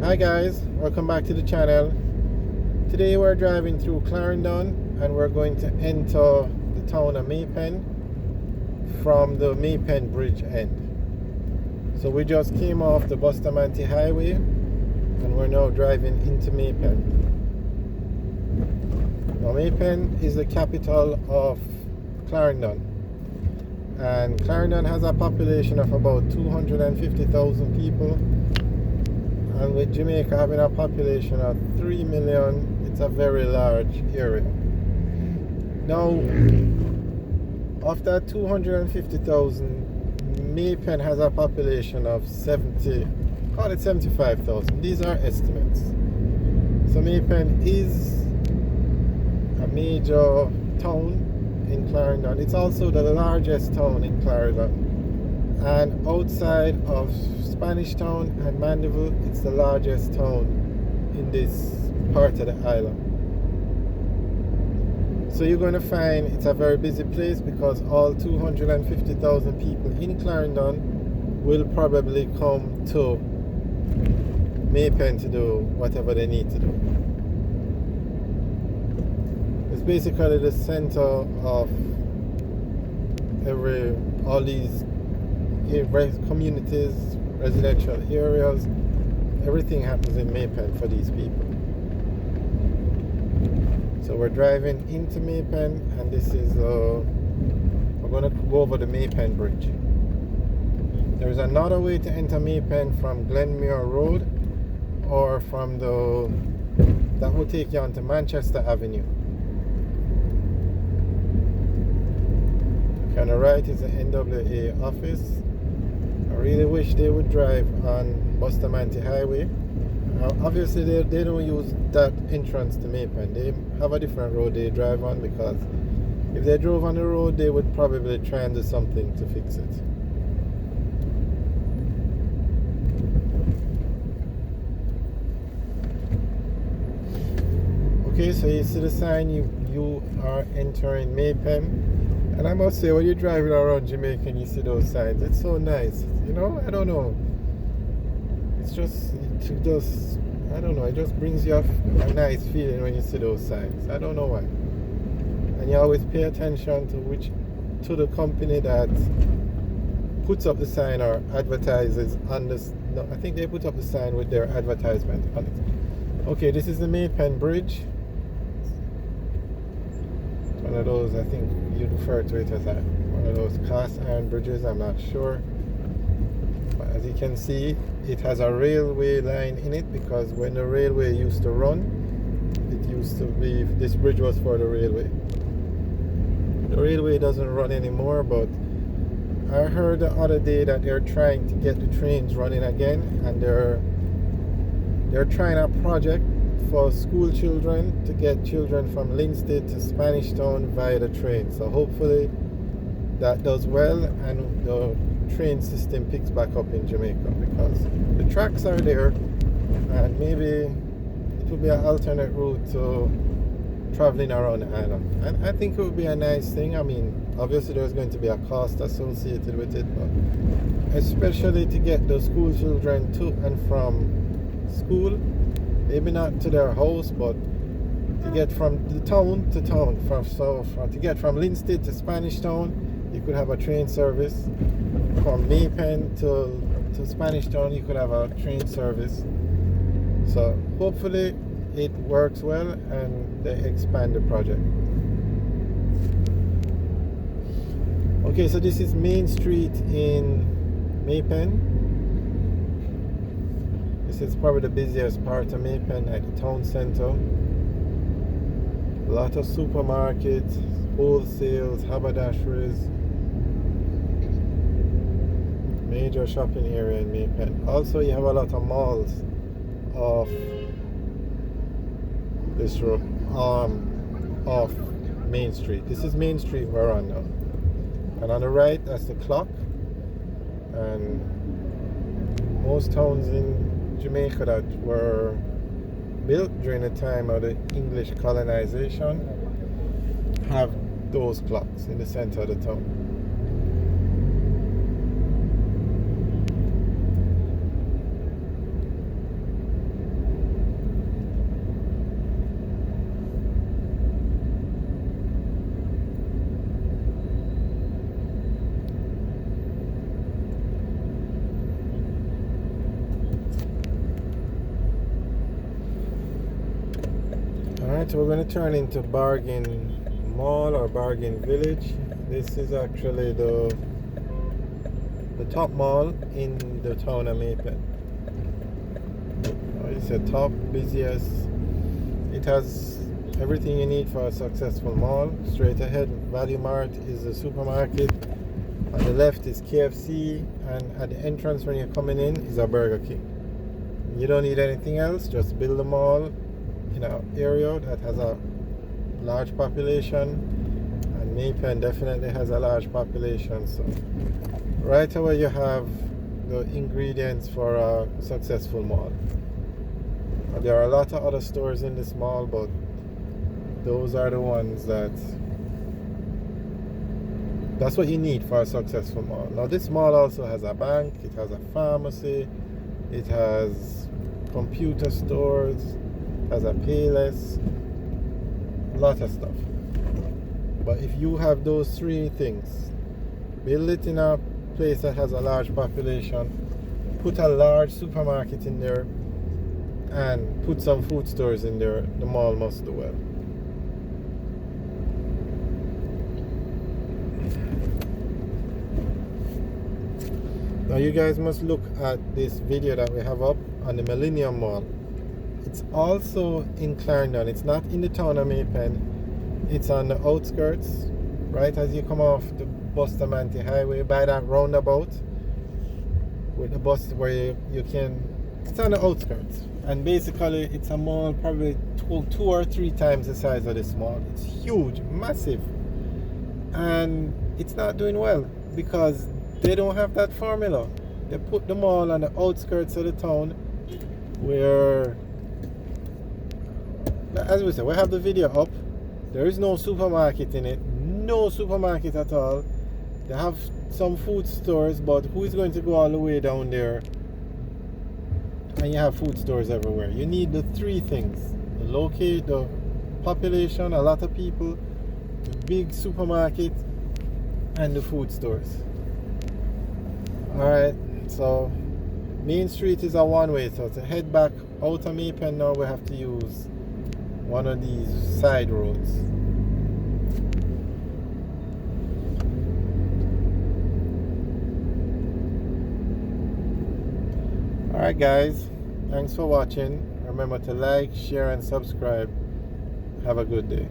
Hi guys, welcome back to the channel. Today we're driving through Clarendon and we're going to enter the town of Mapen from the Mapen bridge end. So we just came off the Bustamante highway and we're now driving into Mapen. Now Mapen is the capital of Clarendon, and Clarendon has a population of about 250,000 people, and with Jamaica having a population of 3 million, it's a very large area. Now, of that 250,000, Mapen has a population of 75,000. These are estimates. So Mapen is a major town in Clarendon. It's also the largest town in Clarendon. And outside of Spanish Town and Mandeville, it's the largest town in this part of the island. So you're going to find it's a very busy place because all 250,000 people in Clarendon will probably come to Mapen to do whatever they need to do. It's basically the center of all these communities, residential areas. Everything happens in Mapen for these people. So we're driving into Mapen, and this is we're going to go over the Mapen bridge. There's another way to enter Mapen from Glenmuir Road, or from that will take you onto Manchester Avenue. On the right is the NWA office. I really wish they would drive on Bustamante Highway. Obviously they don't use that entrance to Mapen. They have a different road they drive on, because if they drove on the road they would probably try and do something to fix it. Okay, so you see the sign, you are entering Mapen. And I must say, when you're driving around Jamaica and you see those signs, it's so nice. You know, I don't know. It just brings you a nice feeling when you see those signs. I don't know why. And you always pay attention to the company that puts up the sign or advertises on this. No, I think they put up the sign with their advertisement on it. Okay, this is the Mapen Bridge. One of those, I think you'd refer to it as one of those cast iron bridges, I'm not sure. But as you can see, it has a railway line in it, because when the railway used to run, this bridge was for the railway. The railway doesn't run anymore, but I heard the other day that they're trying to get the trains running again, and they're trying a project for school children to get children from Linstead to Spanish Town via the train. So hopefully that does well and the train system picks back up in Jamaica, because the tracks are there and maybe it would be an alternate route to traveling around the island. And I think it would be a nice thing. I mean, obviously there's going to be a cost associated with it, but especially to get the school children to and from school, maybe not to their house, but to get from the town to town. To get from Linstead to Spanish Town, you could have a train service. From Mapen to Spanish Town, you could have a train service. So hopefully it works well and they expand the project. Okay, so this is Main Street in Mapen. This is probably the busiest part of Mapen, at the town center. A lot of supermarkets, wholesales, haberdasheries. Major shopping area in Mapen. Also, you have a lot of malls off this road, off Main Street. This is Main Street we're on now. And on the right, that's the clock. And most towns in Jamaica that were built during the time of the English colonization have those clocks in the center of the town. Alright, so we're going to turn into Bargain Mall or Bargain Village. This is actually the top mall in the town of Mapen. It's the top, busiest. It has everything you need for a successful mall. Straight ahead, Value Mart is the supermarket. On the left is KFC, and at the entrance when you're coming in is a Burger King. You don't need anything else, just build a mall in an area that has a large population, and Mapen definitely has a large population, so right away you have the ingredients for a successful mall. There are a lot of other stores in this mall, but those are the ones that's what you need for a successful mall. Now this mall also has a bank, it has a pharmacy, it has computer stores, has a Payless, a lot of stuff. But if you have those three things, build it in a place that has a large population, put a large supermarket in there, and put some food stores in there, the mall must do well. Now you guys must look at this video that we have up on the Millennium Mall. It's also in Clarendon. It's not in the town of Mapen. It's on the outskirts, right as you come off the Bustamante Highway by that roundabout with the bus where you can. It's on the outskirts, and basically it's a mall probably two or three times the size of this mall. It's huge, massive, and it's not doing well because they don't have that formula. They put the mall on the outskirts of the town where, as we said, we have the video up. There is no supermarket in it, no supermarket at all. They have some food stores, but who is going to go all the way down there and you have food stores everywhere? You need the three things: the population, a lot of people, the big supermarket, and the food stores. Alright, so Main Street is a one-way, so to head back out of Mapen now we have to use one of these side roads. Alright guys, thanks for watching. Remember to like, share and subscribe. Have a good day.